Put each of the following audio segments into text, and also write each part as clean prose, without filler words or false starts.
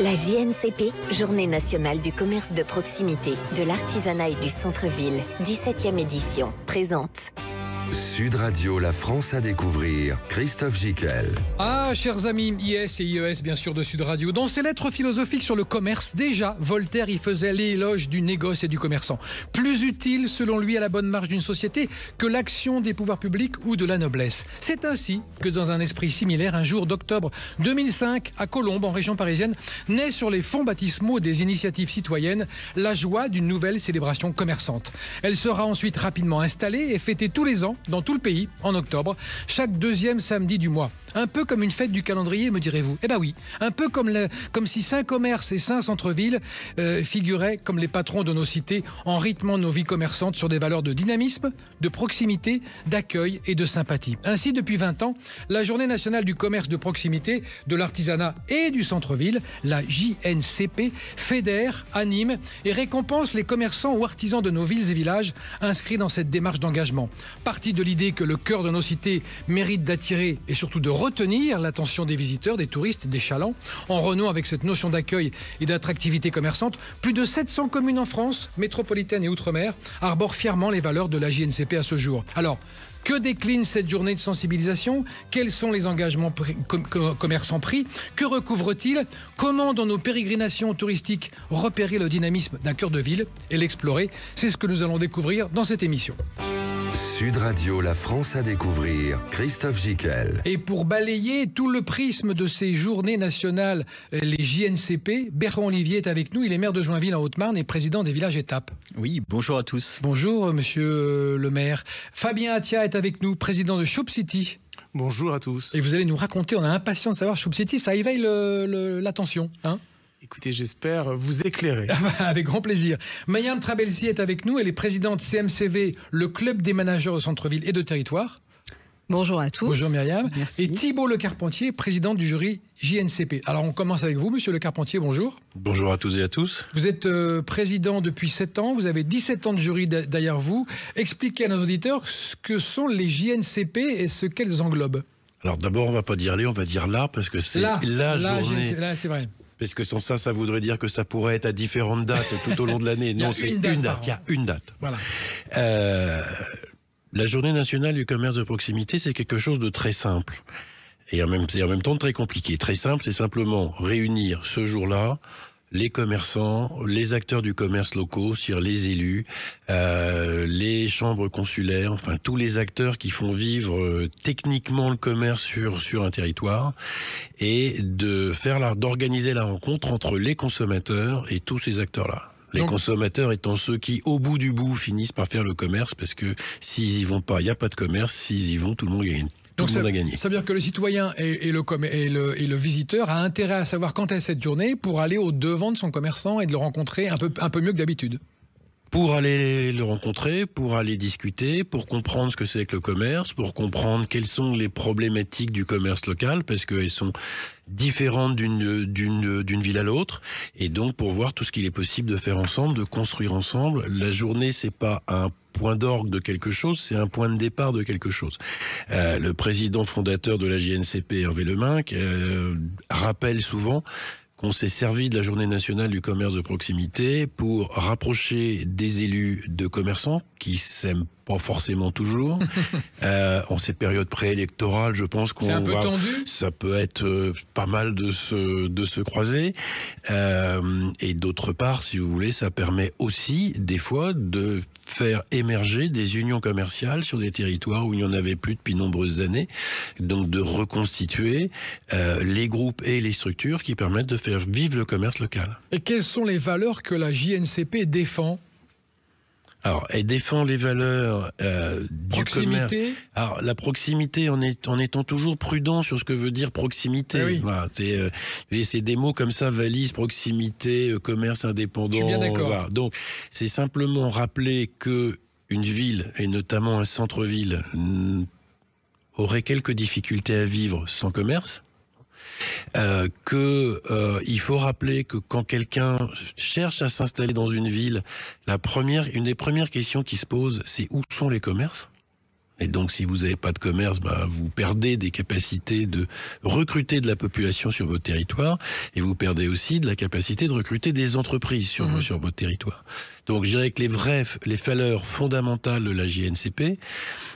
La JNCP, Journée nationale du commerce de proximité, de l'artisanat et du centre-ville, 17e édition, présente. Sud Radio, la France à découvrir, Christophe Gicquel. Ah, chers amis, IS et IES, bien sûr, de Sud Radio. Dans ses lettres philosophiques sur le commerce, déjà, Voltaire y faisait l'éloge du négoce et du commerçant. Plus utile, selon lui, à la bonne marche d'une société que l'action des pouvoirs publics ou de la noblesse. C'est ainsi que, dans un esprit similaire, un jour d'octobre 2005, à Colombes, en région parisienne, naît sur les fonds baptismaux des initiatives citoyennes la joie d'une nouvelle célébration commerçante. Elle sera ensuite rapidement installée et fêtée tous les ans, dans tout le pays, en octobre, chaque deuxième samedi du mois. Un peu comme une fête du calendrier, me direz-vous. Eh ben oui, un peu comme si 5 commerces et 5 centres-villes figuraient comme les patrons de nos cités en rythmant nos vies commerçantes sur des valeurs de dynamisme, de proximité, d'accueil et de sympathie. Ainsi, depuis 20 ans, la Journée nationale du commerce de proximité, de l'artisanat et du centre-ville, la JNCP, fédère, anime et récompense les commerçants ou artisans de nos villes et villages inscrits dans cette démarche d'engagement. Partie de l'idée que le cœur de nos cités mérite d'attirer et surtout de retenir l'attention des visiteurs, des touristes, des chalands. En renouant avec cette notion d'accueil et d'attractivité commerçante, plus de 700 communes en France, métropolitaines et outre-mer, arborent fièrement les valeurs de la JNCP à ce jour. Alors, que décline cette journée de sensibilisation? Quels sont les engagements commerçants pris? Que recouvre-t-il? Comment, dans nos pérégrinations touristiques, repérer le dynamisme d'un cœur de ville et l'explorer? C'est ce que nous allons découvrir dans cette émission. Sud Radio, la France à découvrir, Christophe Gicquel. Et pour balayer tout le prisme de ces journées nationales, les JNCP, Bertrand Olivier est avec nous. Il est maire de Joinville en Haute-Marne et président des villages étapes. Oui, bonjour à tous. Bonjour monsieur le maire. Fabien Attia est avec nous, président de Shop City. Bonjour à tous. Et vous allez nous raconter, on est impatient de savoir, Shop City, ça éveille l'attention, hein? Écoutez, j'espère vous éclairer. Avec grand plaisir. Mayam Trabelsi est avec nous. Elle est présidente CMCV, le club des managers de centre-ville et de territoire. Bonjour à tous. Bonjour Myriam. Merci. Et Thibault Lecarpentier, président du jury JNCP. Alors on commence avec vous, monsieur Lecarpentier, bonjour. Bonjour à tous et à tous. Vous êtes président depuis 7 ans, vous avez 17 ans de jury derrière vous. Expliquez à nos auditeurs ce que sont les JNCP et ce qu'elles englobent. Alors d'abord, on ne va pas dire les, on va dire là, parce que c'est la journée. Là, c'est vrai. Parce que sans ça, ça voudrait dire que ça pourrait être à différentes dates tout au long de l'année. Non, c'est une date. Il y a une date. Voilà. La journée nationale du commerce de proximité, c'est quelque chose de très simple. Et en même temps de très compliqué. Très simple, c'est simplement réunir ce jour-là les commerçants, les acteurs du commerce locaux, c'est-à-dire les élus, les chambres consulaires, enfin tous les acteurs qui font vivre techniquement le commerce sur un territoire, et d'organiser la rencontre entre les consommateurs et tous ces acteurs-là. Les consommateurs étant ceux qui, au bout du bout, finissent par faire le commerce, parce que s'ils y vont pas, il n'y a pas de commerce. S'ils y vont, tout le monde gagne. Donc ça veut dire que le citoyen et le visiteur a intérêt à savoir quand est cette journée pour aller au devant de son commerçant et de le rencontrer un peu mieux que d'habitude. Pour aller le rencontrer, pour aller discuter, pour comprendre ce que c'est que le commerce, pour comprendre quelles sont les problématiques du commerce local, parce qu'elles sont différentes d'une ville à l'autre, et donc pour voir tout ce qu'il est possible de faire ensemble, de construire ensemble. La journée, c'est pas un point d'orgue de quelque chose, c'est un point de départ de quelque chose. Le président fondateur de la JNCP, Hervé Leminck, rappelle souvent qu'on s'est servi de la journée nationale du commerce de proximité pour rapprocher des élus de commerçants qui s'aiment pas forcément toujours. En ces périodes préélectorales, je pense qu'on c'est un peu tendu. Ça peut être pas mal de se croiser. Et d'autre part, si vous voulez, ça permet aussi des fois de faire émerger des unions commerciales sur des territoires où il n'y en avait plus depuis nombreuses années. Donc de reconstituer les groupes et les structures qui permettent de faire vivre le commerce local. Et quelles sont les valeurs que la JNCP défend ? Alors, elle défend les valeurs du commerce. Alors, la proximité, en étant toujours prudent sur ce que veut dire proximité. Oui. Voilà, c'est des mots comme ça, valise, proximité, commerce indépendant. Je suis bien d'accord. Voilà. Donc, c'est simplement rappeler que une ville, et notamment un centre-ville, aurait quelques difficultés à vivre sans commerce. Il faut rappeler que quand quelqu'un cherche à s'installer dans une ville, une des premières questions qui se posent, c'est où sont les commerces ? Et donc, si vous n'avez pas de commerce, vous perdez des capacités de recruter de la population sur votre territoire, et vous perdez aussi de la capacité de recruter des entreprises sur votre territoire. Donc, je dirais que les valeurs fondamentales de la JNCP,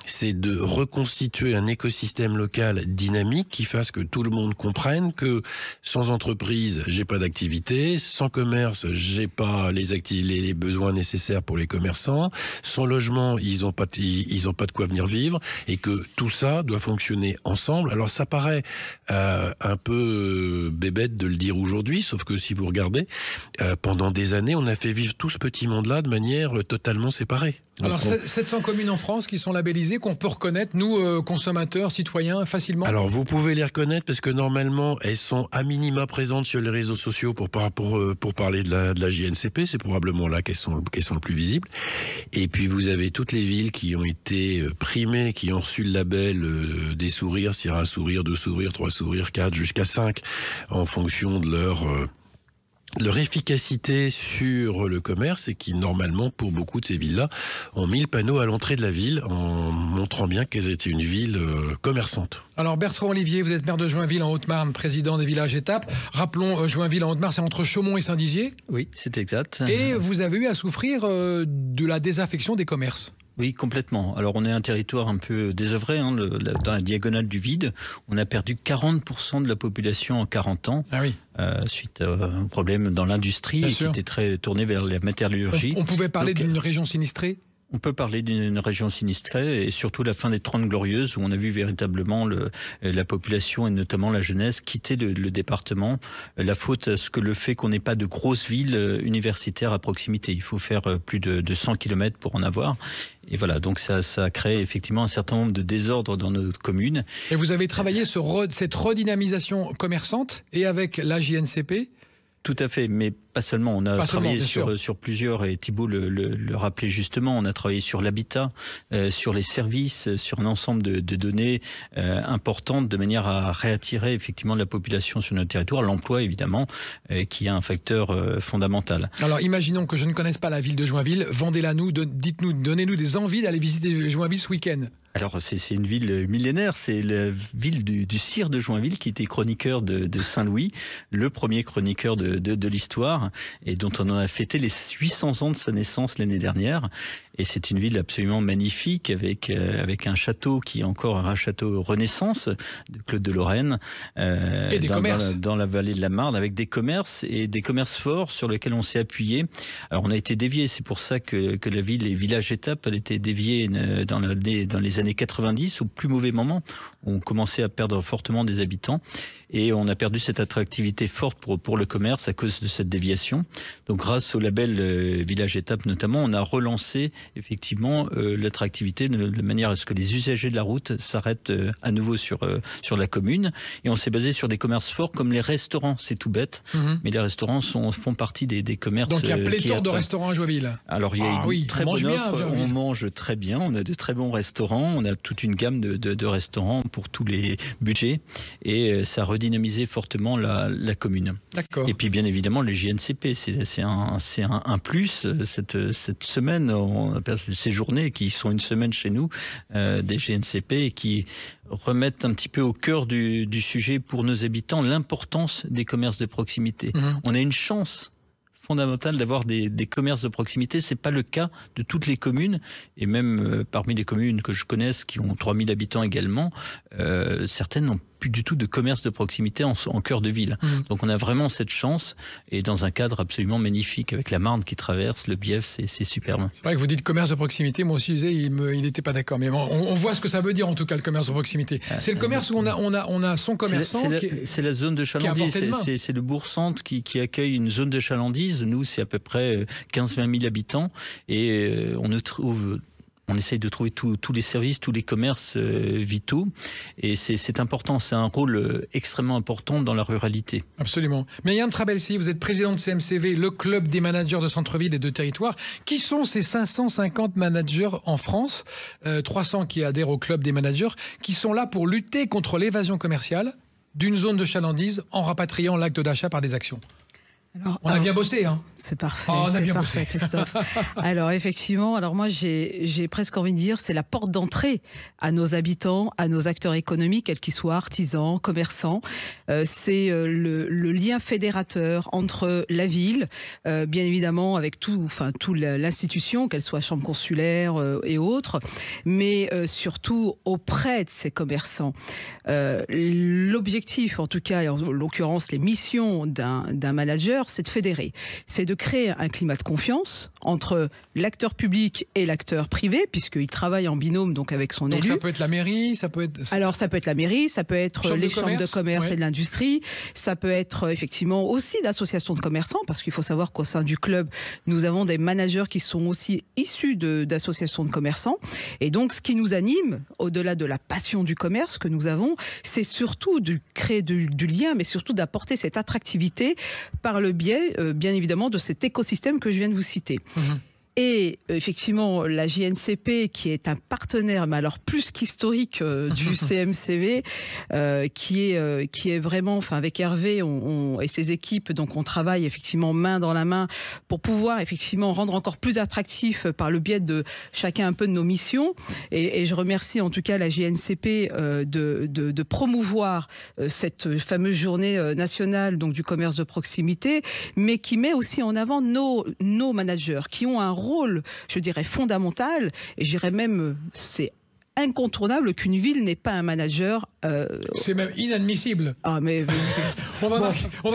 c'est de reconstituer un écosystème local dynamique qui fasse que tout le monde comprenne que sans entreprise, j'ai pas d'activité, sans commerce, j'ai pas les besoins nécessaires pour les commerçants, sans logement, ils ont pas de quoi venir vivre, et que tout ça doit fonctionner ensemble. Alors ça paraît un peu bébête de le dire aujourd'hui, sauf que si vous regardez, pendant des années, on a fait vivre tout ce petit monde-là de manière totalement séparée. Alors, 700 communes en France qui sont labellisées, qu'on peut reconnaître, nous, consommateurs, citoyens, facilement. Alors, vous pouvez les reconnaître parce que normalement, elles sont à minima présentes sur les réseaux sociaux pour parler de la JNCP. C'est probablement là qu'elles sont le plus visibles. Et puis, vous avez toutes les villes qui ont été primées, qui ont reçu le label des sourires, s'il y a un sourire, 2 sourires, 3 sourires, 4, jusqu'à 5, en fonction de leur efficacité sur le commerce, et qui, normalement, pour beaucoup de ces villes-là, ont mis le panneau à l'entrée de la ville en montrant bien qu'elles étaient une ville commerçante. Alors, Bertrand Olivier, vous êtes maire de Joinville en Haute-Marne, président des villages étapes. Rappelons, Joinville en Haute-Marne, c'est entre Chaumont et Saint-Dizier. Oui, c'est exact. Et vous avez eu à souffrir de la désaffection des commerces. Oui, complètement. Alors, on est un territoire un peu désœuvré, dans la diagonale du vide. On a perdu 40% de la population en 40 ans. Ah oui. Suite au problème dans l'industrie, qui était très tournée vers la métallurgie. On pouvait parler d'une région sinistrée ? On peut parler d'une région sinistrée, et surtout la fin des 30 Glorieuses, où on a vu véritablement la population, et notamment la jeunesse, quitter le département. La faute à ce que le fait qu'on n'ait pas de grosses villes universitaires à proximité. Il faut faire plus de 100 km pour en avoir. Et voilà, donc ça a créé effectivement un certain nombre de désordres dans nos communes. Et vous avez travaillé sur cette redynamisation commerçante, et avec la JNCP ? Tout à fait, mais pas seulement. On a travaillé sur plusieurs, et Thibault le rappelait justement, on a travaillé sur l'habitat, sur les services, sur un ensemble de données importantes, de manière à réattirer effectivement la population sur notre territoire, l'emploi évidemment, qui est un facteur fondamental. Alors imaginons que je ne connaisse pas la ville de Joinville, vendez-la nous, dites-nous, donnez-nous des envies d'aller visiter Joinville ce week-end. Alors c'est une ville millénaire, c'est la ville du sire de Joinville, qui était chroniqueur de Saint-Louis, le premier chroniqueur de l'histoire, et dont on a fêté les 800 ans de sa naissance l'année dernière. Et c'est une ville absolument magnifique, avec un château qui est encore un château Renaissance de Claude de Lorraine, et des commerces dans la vallée de la Marne, avec des commerces, et des commerces forts sur lesquels on s'est appuyé. Alors on a été dévié, c'est pour ça que la ville, les villages étapes, elle était déviée dans les années 90, au plus mauvais moment, où on commençait à perdre fortement des habitants. Et on a perdu cette attractivité forte pour le commerce à cause de cette déviation. Donc grâce au label Village Étape notamment, on a relancé effectivement l'attractivité de manière à ce que les usagers de la route s'arrêtent à nouveau sur la commune. Et on s'est basé sur des commerces forts comme les restaurants, c'est tout bête, mais les restaurants font partie des commerces. Donc il y a pléthore de restaurants à Joinville. Alors il y a une très bonne offre, on mange très bien, on a de très bons restaurants, on a toute une gamme de restaurants pour tous les budgets, et ça redynamisé fortement la commune. D'accord. Et puis bien évidemment les JNCP, c'est un plus cette semaine, on appelle ces journées qui sont une semaine chez nous, des JNCP, et qui remettent un petit peu au cœur du sujet pour nos habitants l'importance des commerces de proximité. On a une chance fondamentale d'avoir des commerces de proximité. C'est pas le cas de toutes les communes, et même parmi les communes que je connaisse qui ont 3000 habitants également, certaines n'ont plus du tout de commerce de proximité en cœur de ville. Donc on a vraiment cette chance, et dans un cadre absolument magnifique, avec la Marne qui traverse, le Bief, c'est superbe. C'est vrai que vous dites commerce de proximité, moi aussi je disais, il n'était pas d'accord, mais bon, on voit ce que ça veut dire en tout cas, le commerce de proximité. C'est le commerce où on a son commerçant. C'est la zone de chalandise, c'est le bourg-centre qui accueille une zone de chalandise. Nous, c'est à peu près 15-20 000 habitants, et on essaye de trouver tous les services, tous les commerces vitaux, et c'est important, c'est un rôle extrêmement important dans la ruralité. Absolument. Mais Yann Trabelsi, vous êtes président de CMCV, le club des managers de centre-ville et de territoire. Qui sont ces 550 managers en France, 300 qui adhèrent au club des managers, qui sont là pour lutter contre l'évasion commerciale d'une zone de chalandise en rapatriant l'acte d'achat par des actions? On a bien bossé, hein. C'est parfait, c'est parfait, Christophe. Alors effectivement, moi j'ai presque envie de dire, c'est la porte d'entrée à nos habitants, à nos acteurs économiques, quels qu'ils soient, artisans, commerçants. C'est le lien fédérateur entre la ville, bien évidemment avec toute l'institution, qu'elle soit chambre consulaire et autres, mais surtout auprès de ces commerçants. L'objectif, en tout cas, en l'occurrence les missions d'un manager, c'est de fédérer, c'est de créer un climat de confiance entre l'acteur public et l'acteur privé, puisqu'il travaille en binôme donc avec son élu. Donc ça peut être la mairie, ça peut être... Alors ça peut être la mairie, ça peut être les chambres de commerce et de l'industrie, ça peut être effectivement aussi d'associations de commerçants, parce qu'il faut savoir qu'au sein du club, nous avons des managers qui sont aussi issus d'associations de commerçants. Et donc ce qui nous anime, au-delà de la passion du commerce que nous avons, c'est surtout de créer du lien, mais surtout d'apporter cette attractivité par le biais, bien évidemment, de cet écosystème que je viens de vous citer. Et effectivement, la JNCP, qui est un partenaire, mais alors plus qu'historique du CMCV, qui est vraiment, avec Hervé et ses équipes, donc on travaille effectivement main dans la main pour pouvoir effectivement rendre encore plus attractif par le biais de chacun un peu de nos missions. Et je remercie en tout cas la JNCP de promouvoir cette fameuse journée nationale donc du commerce de proximité, mais qui met aussi en avant nos managers qui ont un rôle, je dirais, fondamental, et je dirais même, c'est incontournable qu'une ville n'ait pas un manager. C'est même inadmissible. Ah, mais... on va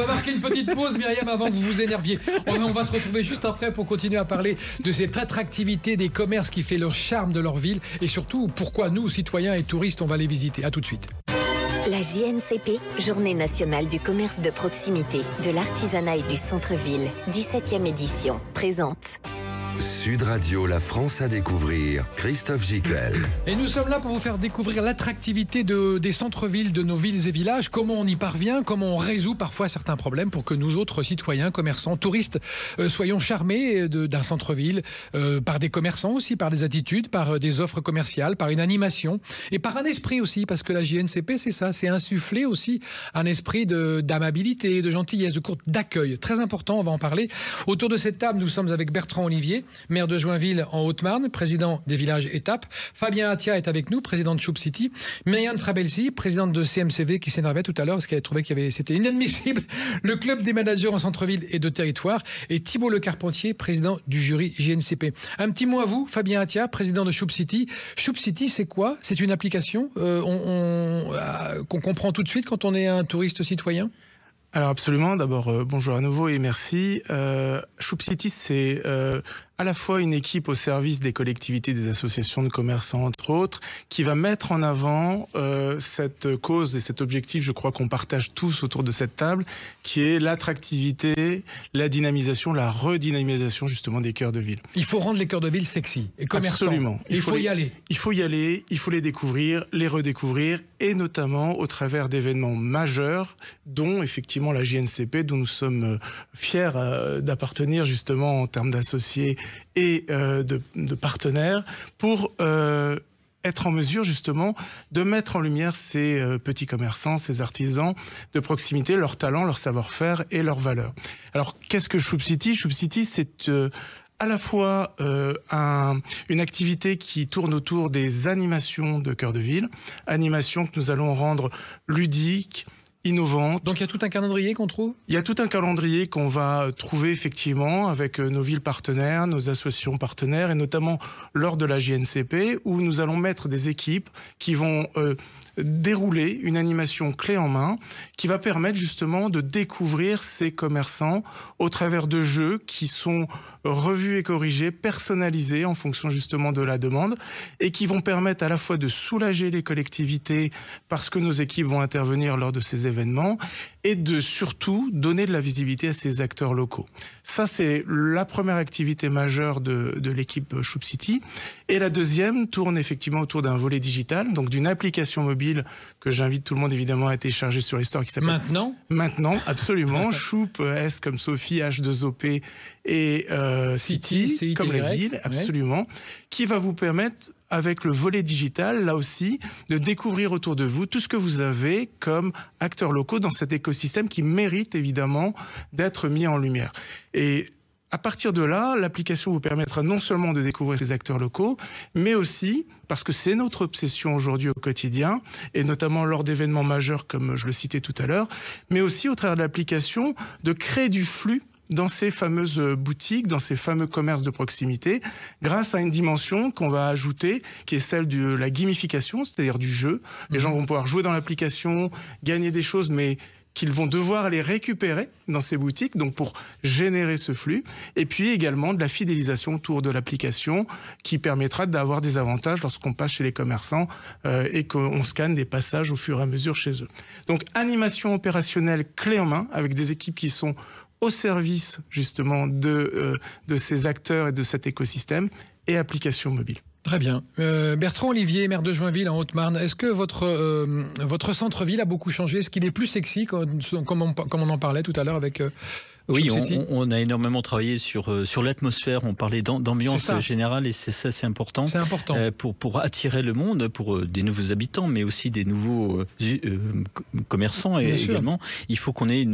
marquer une petite pause, Myriam, avant que vous vous énerviez. On va se retrouver juste après pour continuer à parler de cette attractivité des commerces qui fait le charme de leur ville, et surtout, pourquoi nous, citoyens et touristes, on va les visiter. À tout de suite. La JNCP, Journée nationale du commerce de proximité, de l'artisanat et du centre-ville, 17e édition, présente. Sud Radio, la France à découvrir, Christophe Gicquel. Et nous sommes là pour vous faire découvrir l'attractivité des centres-villes, de nos villes et villages, comment on y parvient, comment on résout parfois certains problèmes pour que nous autres citoyens, commerçants, touristes, soyons charmés d'un centre-ville, par des commerçants aussi, par des attitudes, par des offres commerciales, par une animation et par un esprit aussi, parce que la JNCP, c'est ça, c'est insuffler aussi un esprit d'amabilité, de gentillesse, d'accueil. Très important, on va en parler. Autour de cette table, nous sommes avec Bertrand Olivier, maire de Joinville en Haute-Marne, président des villages Étapes. Fabien Attia est avec nous, président de Choup City. Myriam Trabelsi, présidente de CMCV, qui s'énervait tout à l'heure parce qu'elle a trouvé c'était inadmissible, le club des managers en centre-ville et de territoire. Et Thibault Le Carpentier, président du jury JNCP. Un petit mot à vous, Fabien Attia, président de Choup City. Choup City, c'est quoi? C'est une application qu'on comprend tout de suite quand on est un touriste citoyen? Alors absolument, d'abord bonjour à nouveau et merci. Choup City, c'est à la fois une équipe au service des collectivités, des associations de commerçants, entre autres, qui va mettre en avant cette cause et cet objectif, je crois qu'on partage tous autour de cette table, qui est l'attractivité, la dynamisation, la redynamisation justement des cœurs de ville. Il faut rendre les cœurs de ville sexy et commerçants. Absolument. Il faut y aller. Il faut y aller, il faut les découvrir, les redécouvrir, et notamment au travers d'événements majeurs, dont effectivement la JNCP, dont nous sommes fiers d'appartenir justement en termes d'associés et de partenaires, pour être en mesure justement de mettre en lumière ces petits commerçants, ces artisans de proximité, leurs talents, leur savoir-faire et leurs valeurs. Alors qu'est-ce que Choup City? Choup City, c'est à la fois une activité qui tourne autour des animations de cœur de ville, animations que nous allons rendre ludiques, innovantes. Donc il y a tout un calendrier qu'on trouve? Il y a tout un calendrier qu'on va trouver effectivement avec nos villes partenaires, nos associations partenaires, et notamment lors de la JNCP, où nous allons mettre des équipes qui vont dérouler une animation clé en main qui va permettre justement de découvrir ces commerçants au travers de jeux qui sont revus et corrigés, personnalisés en fonction justement de la demande, et qui vont permettre à la fois de soulager les collectivités parce que nos équipes vont intervenir lors de ces événements, et de surtout donner de la visibilité à ces acteurs locaux. Ça, c'est la première activité majeure de l'équipe Choup City. Et la deuxième tourne effectivement autour d'un volet digital, donc d'une application mobile que j'invite tout le monde évidemment à télécharger sur les stores, qui s'appelle... Maintenant, absolument. Choup, S comme Sophie, H2OP et City, comme la ville, absolument, qui va vous permettre avec le volet digital, là aussi, de découvrir autour de vous tout ce que vous avez comme acteurs locaux dans cet écosystème qui mérite évidemment d'être mis en lumière. Et à partir de là, l'application vous permettra non seulement de découvrir ces acteurs locaux, mais aussi, parce que c'est notre obsession aujourd'hui au quotidien, et notamment lors d'événements majeurs comme je le citais tout à l'heure, mais aussi au travers de l'application, de créer du flux dans ces fameuses boutiques, dans ces fameux commerces de proximité, grâce à une dimension qu'on va ajouter, qui est celle de la gamification, c'est-à-dire du jeu. Les gens vont pouvoir jouer dans l'application, gagner des choses, mais qu'ils vont devoir aller récupérer dans ces boutiques, donc pour générer ce flux, et puis également de la fidélisation autour de l'application qui permettra d'avoir des avantages lorsqu'on passe chez les commerçants et qu'on scanne des passages au fur et à mesure chez eux. Donc animation opérationnelle clé en main avec des équipes qui sont au service justement de ces acteurs et de cet écosystème et application mobile. Très bien. Bertrand Olivier, maire de Joinville en Haute-Marne, est-ce que votre centre-ville a beaucoup changé? Est-ce qu'il est plus sexy, comme on en parlait tout à l'heure avec... Oui, on a énormément travaillé sur l'atmosphère, on parlait d'ambiance générale et c'est important. C'est important. Pour attirer le monde, pour des nouveaux habitants, mais aussi des nouveaux commerçants également. Il faut qu'on ait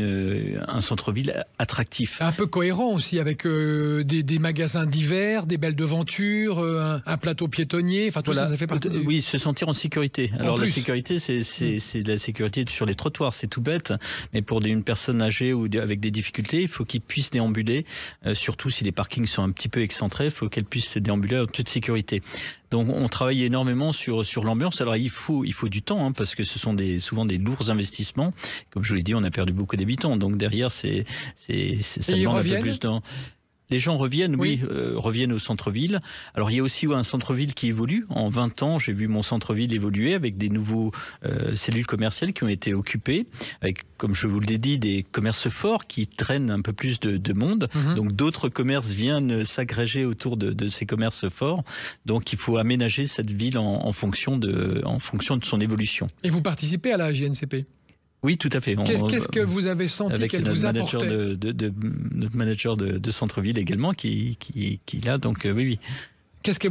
un centre-ville attractif. Un peu cohérent aussi avec des magasins divers, des belles devantures, un plateau piétonnier, enfin tout ça fait partie. Oui, se sentir en sécurité. Alors la sécurité, c'est de la sécurité sur les trottoirs, c'est tout bête, mais pour une personne âgée ou avec des difficultés, il faut qu'ils puissent déambuler, surtout si les parkings sont un petit peu excentrés, il faut qu'elles puissent déambuler en toute sécurité. Donc on travaille énormément sur l'ambiance. Alors il faut du temps, parce que ce sont souvent des lourds investissements. Comme je vous l'ai dit, on a perdu beaucoup d'habitants, donc derrière ça demande un peu plus de temps. Les gens reviennent, reviennent au centre-ville. Alors il y a aussi un centre-ville qui évolue. En 20 ans, j'ai vu mon centre-ville évoluer avec des nouveaux cellules commerciales qui ont été occupées, avec, comme je vous l'ai dit, des commerces forts qui traînent un peu plus de monde. Donc d'autres commerces viennent s'agréger autour de ces commerces forts. Donc il faut aménager cette ville en fonction de son évolution. Et vous participez à la JNCP ? Oui, tout à fait. Qu'est-ce que vous avez senti qu'elle vous apportait ? Notre manager de centre-ville également qui est là, donc oui. Qu'est-ce que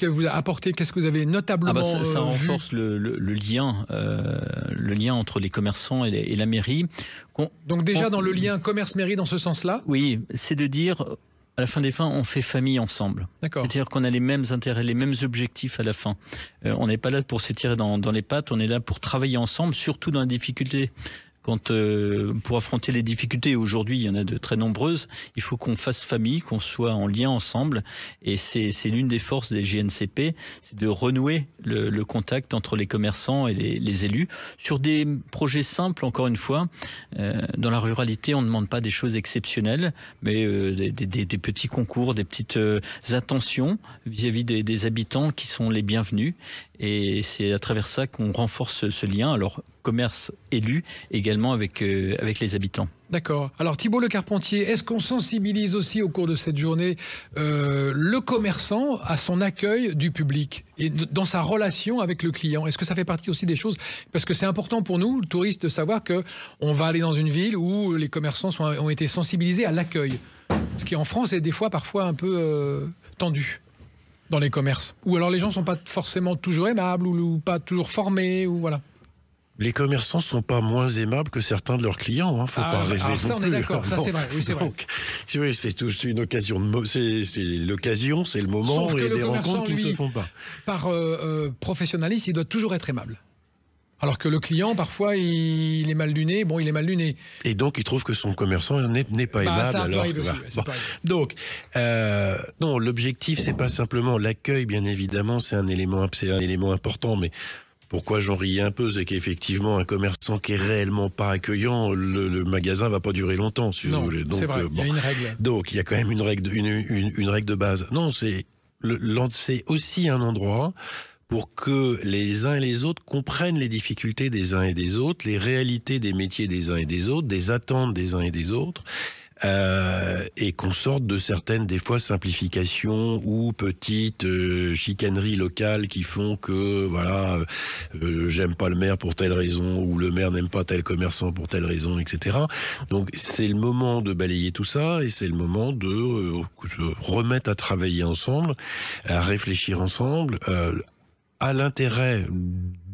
vous a apporté ? Qu'est-ce que vous avez notablement ça renforce le lien entre les commerçants et la mairie. Donc déjà dans le lien commerce-mairie dans ce sens-là ? Oui, c'est de dire... À la fin des fins, on fait famille ensemble. C'est-à-dire qu'on a les mêmes intérêts, les mêmes objectifs à la fin. On n'est pas là pour se tirer dans les pattes, on est là pour travailler ensemble, surtout dans la difficulté. Pour affronter les difficultés, aujourd'hui il y en a de très nombreuses, il faut qu'on fasse famille, qu'on soit en lien ensemble, et c'est l'une des forces des JNCP, c'est de renouer le contact entre les commerçants et les élus sur des projets simples. Encore une fois, dans la ruralité on ne demande pas des choses exceptionnelles, mais des petits concours, des petites attentions vis-à-vis des habitants qui sont les bienvenus, et c'est à travers ça qu'on renforce ce lien. Alors commerce élu également avec les habitants. D'accord. Alors Thibault Le Carpentier, est-ce qu'on sensibilise aussi au cours de cette journée le commerçant à son accueil du public et dans sa relation avec le client? Est-ce que ça fait partie aussi des choses? Parce que c'est important pour nous, le touriste, de savoir qu'on va aller dans une ville où les commerçants ont été sensibilisés à l'accueil. Ce qui en France est des fois parfois un peu tendu dans les commerces. Ou alors les gens ne sont pas forcément toujours aimables ou pas toujours formés, ou voilà. Les commerçants ne sont pas moins aimables que certains de leurs clients. Faut pas rêver. Alors ça, on est d'accord. Ça, c'est vrai. Oui, c'est vrai. Donc, c'est une occasion. C'est l'occasion, c'est le moment. Sauf que et le des rencontres qui ne se font pas. Par professionnalisme, il doit toujours être aimable. Alors que le client, parfois, il est mal luné. Bon, il est mal luné. Et donc, il trouve que son commerçant n'est pas aimable. Ça alors arrive aussi. Donc, non, l'objectif, c'est pas simplement l'accueil, bien évidemment, c'est un élément important, mais pourquoi j'en riais un peu, c'est qu'effectivement, un commerçant qui est réellement pas accueillant, le magasin va pas durer longtemps. Si vous voulez. Donc, c'est vrai, il y a une règle. Donc, il y a quand même une règle de base. Non, c'est aussi un endroit pour que les uns et les autres comprennent les difficultés des uns et des autres, les réalités des métiers des uns et des autres, des attentes des uns et des autres, et qu'on sorte de certaines, des fois, simplifications ou petites chicaneries locales qui font que, voilà, j'aime pas le maire pour telle raison, ou le maire n'aime pas tel commerçant pour telle raison, etc. Donc, c'est le moment de balayer tout ça, et c'est le moment de se remettre à travailler ensemble, à réfléchir ensemble, à l'intérêt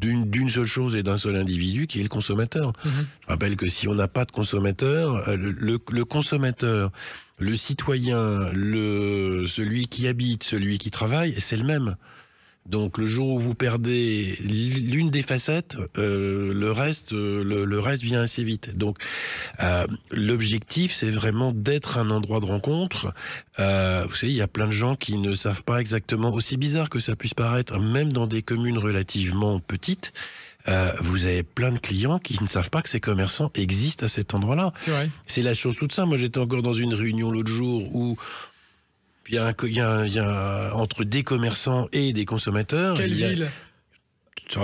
d'une seule chose et d'un seul individu qui est le consommateur. Je rappelle que si on n'a pas de consommateur, le consommateur, le citoyen, celui qui habite, celui qui travaille, c'est le même. Donc le jour où vous perdez l'une des facettes, le reste vient assez vite. Donc l'objectif, c'est vraiment d'être un endroit de rencontre. Vous savez, il y a plein de gens qui ne savent pas exactement, aussi bizarre que ça puisse paraître, même dans des communes relativement petites, vous avez plein de clients qui ne savent pas que ces commerçants existent à cet endroit-là. C'est vrai. C'est la chose toute simple. Moi, j'étais encore dans une réunion l'autre jour où il y a entre des commerçants et des consommateurs. Quelle ville ?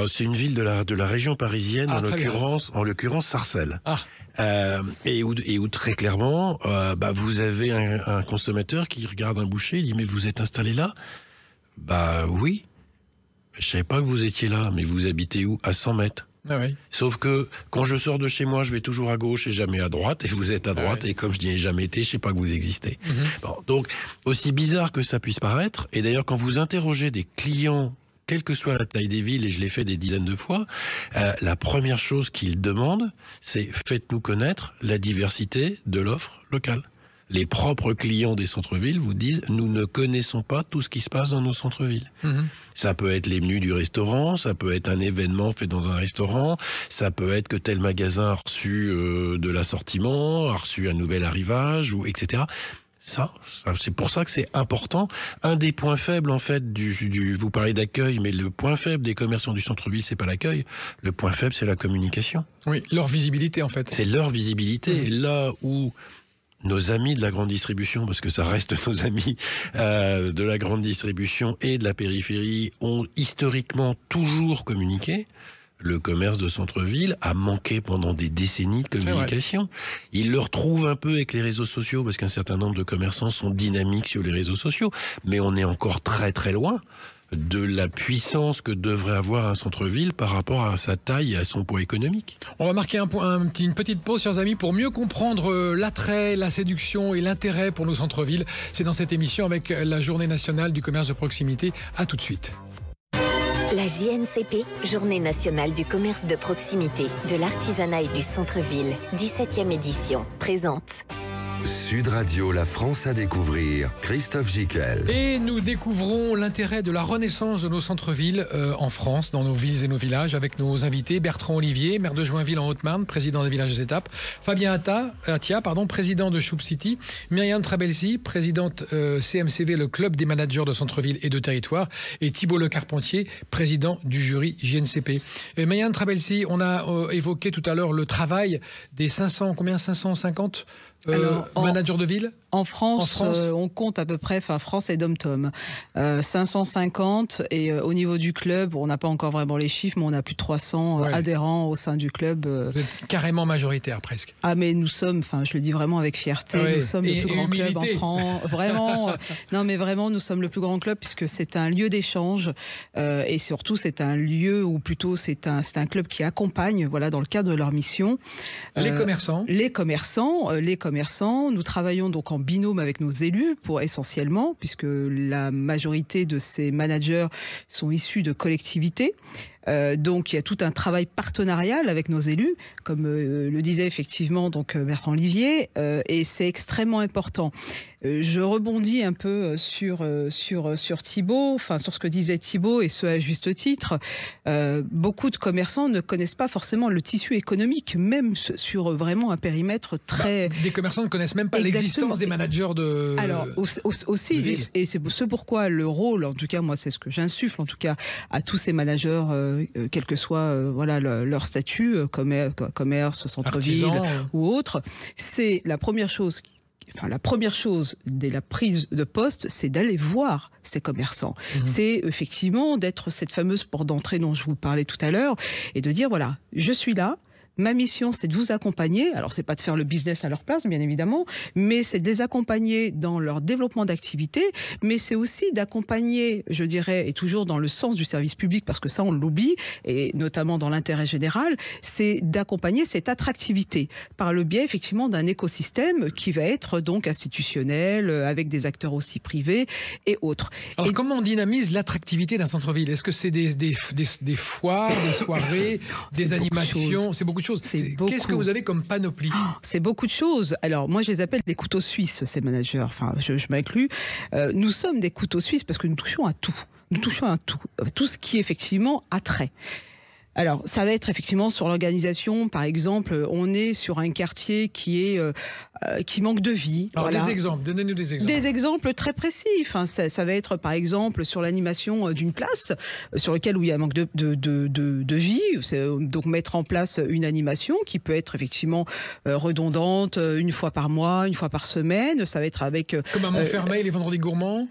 C'est une ville de la région parisienne, en l'occurrence Sarcelles. Et où très clairement, vous avez un consommateur qui regarde un boucher, il dit « Mais vous êtes installé là ?» Bah oui. Je savais pas que vous étiez là, mais vous habitez où ? À 100 mètres. Ah oui. Sauf que quand je sors de chez moi, je vais toujours à gauche et jamais à droite, et vous êtes à droite, et comme je n'y ai jamais été, je sais pas que vous existez. Bon, donc, aussi bizarre que ça puisse paraître, et d'ailleurs quand vous interrogez des clients, quelle que soit la taille des villes, et je l'ai fait des dizaines de fois, la première chose qu'ils demandent, c'est « Faites-nous connaître la diversité de l'offre locale ». Les propres clients des centres-villes vous disent « Nous ne connaissons pas tout ce qui se passe dans nos centres-villes ». Ça peut être les menus du restaurant, ça peut être un événement fait dans un restaurant, ça peut être que tel magasin a reçu de l'assortiment, a reçu un nouvel arrivage, etc. Ça, c'est pour ça que c'est important. Un des points faibles, en fait, vous parlez d'accueil, mais le point faible des commerçants du centre-ville, c'est pas l'accueil. Le point faible, c'est la communication. Oui, leur visibilité, en fait. C'est leur visibilité. Et là où nos amis de la grande distribution, parce que ça reste nos amis de la grande distribution et de la périphérie, ont historiquement toujours communiqué, le commerce de centre-ville a manqué pendant des décennies de communication. Ils le retrouvent un peu avec les réseaux sociaux, parce qu'un certain nombre de commerçants sont dynamiques sur les réseaux sociaux, mais on est encore très très loin de la puissance que devrait avoir un centre-ville par rapport à sa taille et à son poids économique. On va marquer une petite pause, chers amis, pour mieux comprendre l'attrait, la séduction et l'intérêt pour nos centres-villes. C'est dans cette émission avec la Journée nationale du commerce de proximité. À tout de suite. La JNCP, Journée nationale du commerce de proximité, de l'artisanat et du centre-ville, 17e édition, présente. Sud Radio, la France à découvrir, Christophe Gicquel. Et nous découvrons l'intérêt de la renaissance de nos centres-villes en France, dans nos villes et nos villages, avec nos invités, Bertrand Olivier, maire de Joinville en Haute-Marne, président des villages des étapes, Fabien Attia, président de Choup City, Myriam Trabelsi, présidente CMCV, le club des managers de centre-ville et de territoire, et Thibault Lecarpentier, président du jury JNCP. Myriam Trabelsi, on a évoqué tout à l'heure le travail des 550 managers de ville. En France, on compte à peu près, France et Dom-Tom, 550, et au niveau du club, on n'a pas encore vraiment les chiffres, mais on a plus de 300 adhérents au sein du club. Vous êtes carrément majoritaire, presque. Ah, mais nous sommes, je le dis vraiment avec fierté, nous sommes le plus grand club en France. Vraiment, non mais vraiment, nous sommes le plus grand club, puisque c'est un lieu d'échange, et surtout c'est un lieu, ou plutôt c'est un club qui accompagne, dans le cadre de leur mission. Les commerçants. Les commerçants, nous travaillons donc en binôme avec nos élus, essentiellement, puisque la majorité de ces managers sont issus de collectivités. Donc il y a tout un travail partenarial avec nos élus, comme le disait effectivement Bertrand Olivier, et c'est extrêmement important. Je rebondis un peu sur Thibault, sur ce que disait Thibault, et ce à juste titre. Beaucoup de commerçants ne connaissent pas forcément le tissu économique, même sur vraiment un périmètre très... des commerçants ne connaissent même pas l'existence des managers de... Alors aussi, et c'est ce pourquoi le rôle, en tout cas moi c'est ce que j'insuffle en tout cas à tous ces managers, quel que soit leur statut, commerce, centre-ville ou autre, c'est la première chose. La première chose dès la prise de poste, c'est d'aller voir ces commerçants. C'est effectivement d'être cette fameuse porte d'entrée dont je vous parlais tout à l'heure, et de dire je suis là, Ma mission, c'est de vous accompagner. Alors, c'est pas de faire le business à leur place, bien évidemment, mais c'est de les accompagner dans leur développement d'activité, mais c'est aussi d'accompagner, je dirais, et toujours dans le sens du service public, parce que ça, on l'oublie, et notamment dans l'intérêt général, c'est d'accompagner cette attractivité par le biais, effectivement, d'un écosystème qui va être donc institutionnel, avec des acteurs aussi privés et autres. Alors, comment on dynamise l'attractivité d'un centre-ville? Est-ce que c'est des foires, des soirées, des animations? C'est beaucoup de choses. Qu'est-ce que vous avez comme panoplie? C'est beaucoup de choses. Alors, moi, je les appelle des couteaux suisses, ces managers. Enfin, je m'inclus. Nous sommes des couteaux suisses parce que nous touchons à tout. Nous touchons à tout. Tout ce qui est effectivement attrait. Alors, ça va être effectivement sur l'organisation. Par exemple, on est sur un quartier qui manque de vie. Alors, des exemples, donnez-nous des exemples. Des exemples très précis. Enfin, ça va être, par exemple, sur l'animation d'une place, sur lequel où il y a un manque de vie. Donc, mettre en place une animation qui peut être effectivement redondante, une fois par mois, une fois par semaine. Ça va être avec... Comme à Montfermeil, les vendredis gourmands?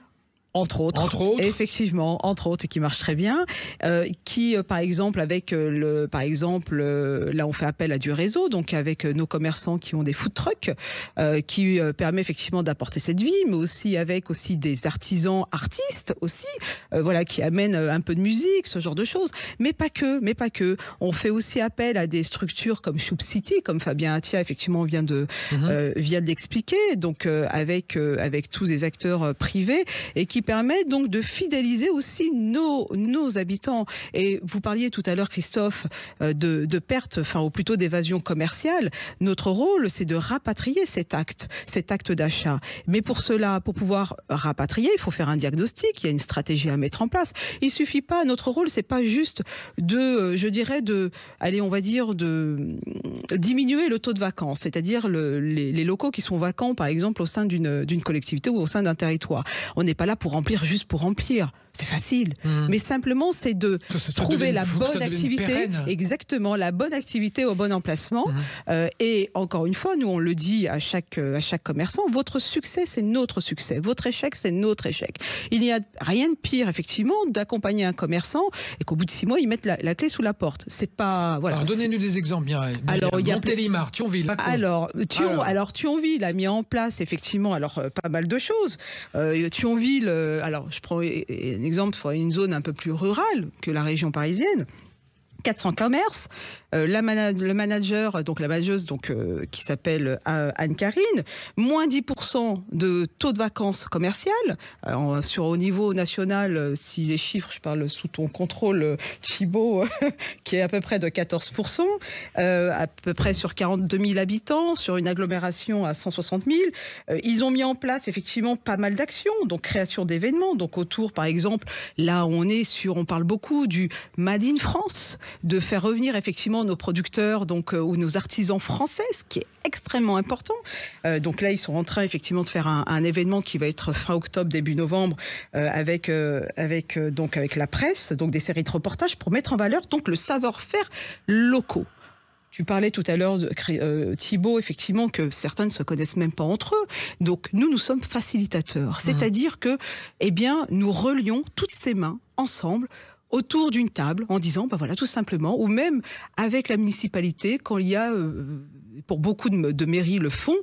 Entre autres, effectivement, entre autres, et qui marche très bien, par exemple, avec là on fait appel à du réseau, donc avec nos commerçants qui ont des food trucks, qui permet effectivement d'apporter cette vie, mais aussi avec des artisans, artistes aussi, voilà, qui amènent un peu de musique, ce genre de choses, mais pas que. On fait aussi appel à des structures comme Shoop City, comme Fabien Attia effectivement vient de l'expliquer, donc avec tous les acteurs privés et qui permet donc de fidéliser aussi nos habitants. Et vous parliez tout à l'heure, Christophe, de perte, ou plutôt d'évasion commerciale. Notre rôle, c'est de rapatrier cet acte d'achat. Mais pour cela, pour pouvoir rapatrier, il faut faire un diagnostic, il y a une stratégie à mettre en place. Il suffit pas, notre rôle, c'est pas juste de diminuer le taux de vacances, c'est-à-dire les locaux qui sont vacants, par exemple, au sein d'une collectivité ou au sein d'un territoire. On n'est pas là pour remplir juste pour remplir. C'est facile. Mais simplement, c'est de trouver la bonne activité. Exactement, la bonne activité au bon emplacement. Et encore une fois, nous, on le dit à chaque commerçant, votre succès, c'est notre succès. Votre échec, c'est notre échec. Il n'y a rien de pire, effectivement, d'accompagner un commerçant et qu'au bout de 6 mois, il mette la clé sous la porte. C'est pas... Voilà. Alors, donnez-nous des exemples, Mireille. Alors, il y a Montélimar, Thionville. Alors, Thionville a mis en place, effectivement, pas mal de choses. Thionville, alors, je prends un exemple, une zone un peu plus rurale que la région parisienne. 400 commerces, le manager, donc la manageuse, qui s'appelle Anne-Karine, moins 10% de taux de vacances commerciales. Au niveau national, si les chiffres, je parle sous ton contrôle, Thibault, qui est à peu près de 14%, à peu près sur 42 000 habitants, sur une agglomération à 160 000. Ils ont mis en place effectivement pas mal d'actions, donc création d'événements, donc autour, par exemple, là on parle beaucoup du Made in France, de faire revenir effectivement nos producteurs ou nos artisans français, ce qui est extrêmement important. Donc là, ils sont en train effectivement de faire un événement qui va être fin octobre, début novembre, avec la presse, donc des séries de reportages pour mettre en valeur donc le savoir-faire locaux. Tu parlais tout à l'heure, Thibault, effectivement, que certains ne se connaissent même pas entre eux. Donc, nous sommes facilitateurs. C'est-à-dire que, nous relions toutes ces mains ensemble autour d'une table en disant, voilà, tout simplement, ou même avec la municipalité, quand il y a, pour beaucoup de mairies le font,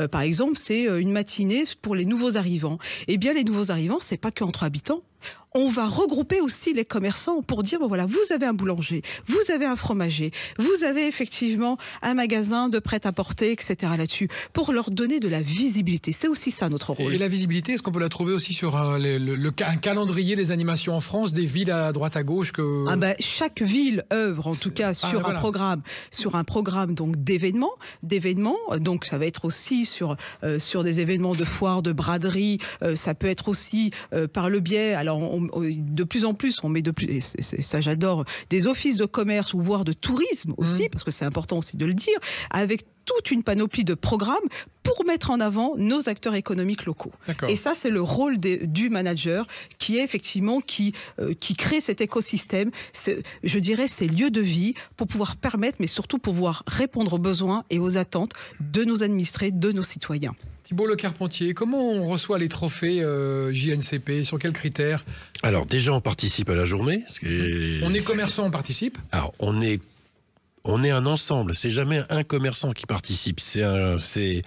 par exemple, c'est une matinée pour les nouveaux arrivants. Eh bien, les nouveaux arrivants, c'est pas qu'entre habitants. On va regrouper aussi les commerçants pour dire, voilà, vous avez un boulanger, vous avez un fromager, vous avez effectivement un magasin de prêt-à-porter, etc. là-dessus, pour leur donner de la visibilité. C'est aussi ça notre rôle. Et la visibilité, est-ce qu'on peut la trouver aussi sur un calendrier des animations en France, des villes à droite à gauche chaque ville œuvre en tout cas sur un programme donc d'événements. Donc ça va être aussi sur des événements de foires, de braderies. Ça peut être aussi par le biais. Alors de plus en plus, on met ça j'adore, des offices de commerce ou voire de tourisme aussi, parce que c'est important aussi de le dire, avec toute une panoplie de programmes pour mettre en avant nos acteurs économiques locaux. Et ça, c'est le rôle du manager qui est effectivement qui crée cet écosystème, je dirais ces lieux de vie pour pouvoir permettre, mais surtout pouvoir répondre aux besoins et aux attentes de nos administrés, de nos citoyens. Thibault Le Carpentier, comment on reçoit les trophées JNCP? Sur quels critères? Alors déjà, on participe à la journée. On est commerçant, on participe? Alors, on est on est un ensemble. C'est jamais un commerçant qui participe. C'est